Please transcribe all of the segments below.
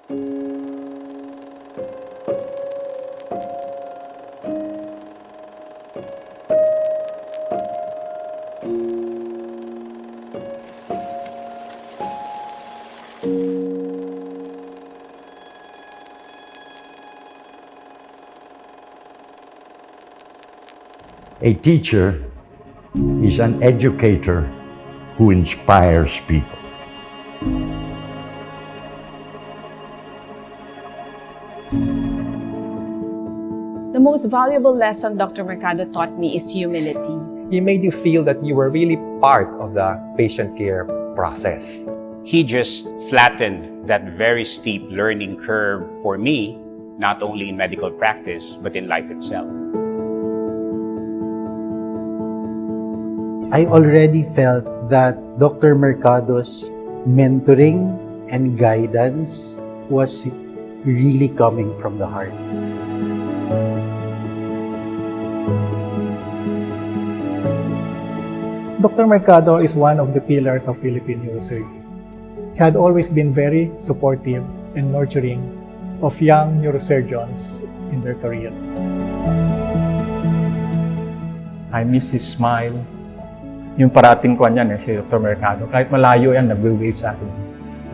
A teacher is an educator who inspires people. The most valuable lesson Dr. Mercado taught me is humility. He made you feel that you were really part of the patient care process. He just flattened that very steep learning curve for me, not only in medical practice, but in life itself. I already felt that Dr. Mercado's mentoring and guidance was really coming from the heart. Dr. Mercado is one of the pillars of Philippine neurosurgery. He had always been very supportive and nurturing of young neurosurgeons in their career. I miss his smile. Yung parating ko niyan si Dr. Mercado. Kahit malayo yan, nag-wave sa akin.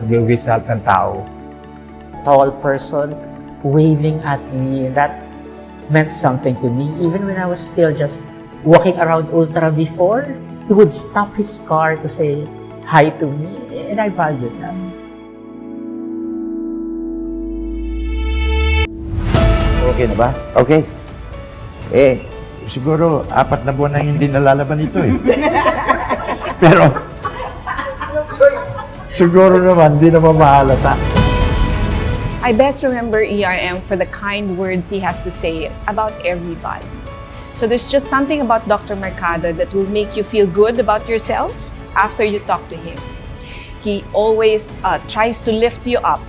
Nag-wave sa akin ng tao. Tall person waving at me, that meant something to me. Even when I was still just walking around Ultra before, he would stop his car to say hi to me, and I valued that. Okay na ba? Okay. Siguro 4 na buwan na hindi nalalaban ito eh. Pero, siguro naman, hindi naman mahalata. I best remember ERM for the kind words he has to say about everybody. So there's just something about Dr. Mercado that will make you feel good about yourself after you talk to him. He always tries to lift you up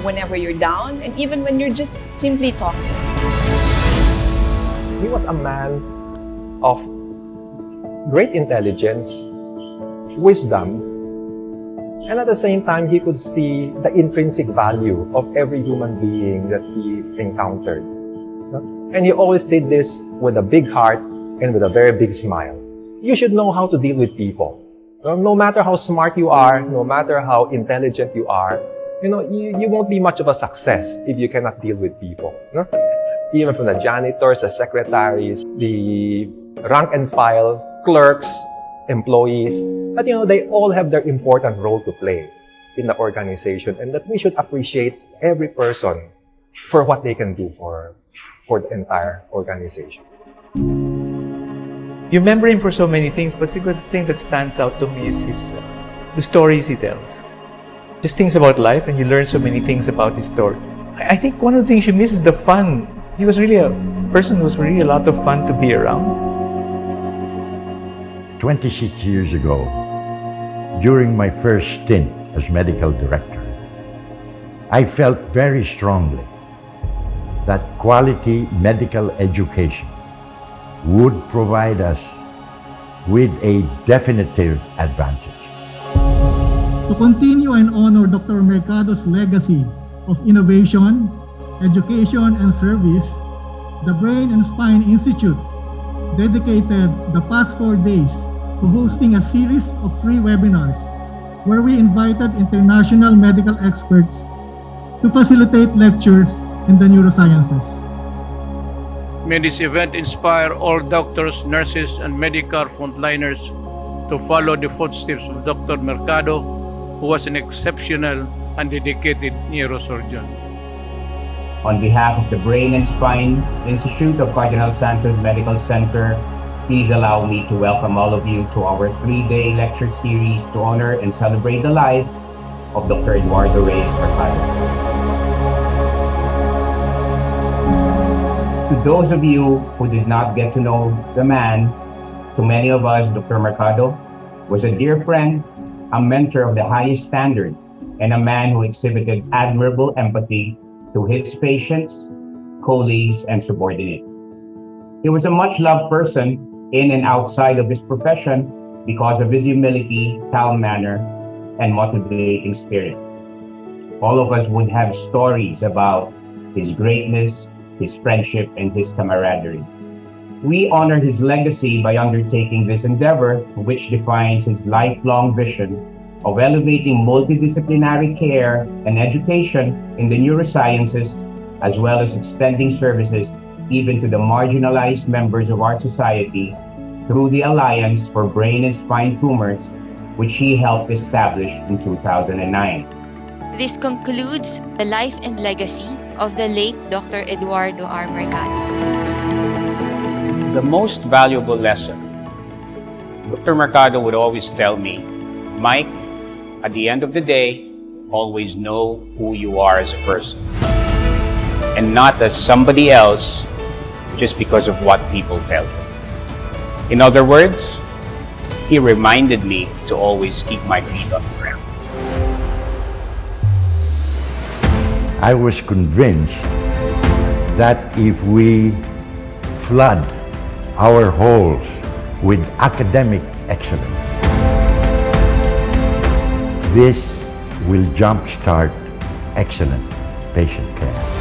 whenever you're down, and even when you're just simply talking. He was a man of great intelligence, wisdom, and at the same time, he could see the intrinsic value of every human being that he encountered. And he always did this with a big heart and with a very big smile. You should know how to deal with people. No matter how smart you are, no matter how intelligent you are, you won't be much of a success if you cannot deal with people. Even from the janitors, the secretaries, the rank and file, clerks, employees, but they all have their important role to play in the organization, and that we should appreciate every person for what they can do for the entire organization. You remember him for so many things, but the thing that stands out to me is the stories he tells. Just things about life, and you learn so many things about his story. I think one of the things you miss is the fun. He was really a person who was really a lot of fun to be around. 26 years ago, during my first stint as medical director, I felt very strongly that quality medical education would provide us with a definitive advantage. To continue and honor Dr. Mercado's legacy of innovation, education, and service, the Brain and Spine Institute dedicated the past 4 days to hosting a series of free webinars where we invited international medical experts to facilitate lectures in the neurosciences. May this event inspire all doctors, nurses, and medical frontliners to follow the footsteps of Dr. Mercado, who was an exceptional and dedicated neurosurgeon. On behalf of the Brain and Spine Institute of Cardinal Santos Medical Center, please allow me to welcome all of you to our 3-day lecture series to honor and celebrate the life of Dr. Eduardo R. Mercado. To those of you who did not get to know the man, to many of us, Dr. Mercado was a dear friend, a mentor of the highest standards, and a man who exhibited admirable empathy to his patients, colleagues, and subordinates. He was a much-loved person in and outside of his profession because of his humility, calm manner, and motivating spirit. all of us would have stories about his greatness, his friendship, and his camaraderie. We honor his legacy by undertaking this endeavor, which defines his lifelong vision of elevating multidisciplinary care and education in the neurosciences, as well as extending services even to the marginalized members of our society through the Alliance for Brain and Spine Tumors, which he helped establish in 2009. This concludes the life and legacy of the late Dr. Eduardo R. Mercado. The most valuable lesson, Dr. Mercado would always tell me, Mike, at the end of the day, always know who you are as a person, and not as somebody else just because of what people tell you. In other words, he reminded me to always keep my feet on the ground. I was convinced that if we flood our halls with academic excellence, this will jumpstart excellent patient care.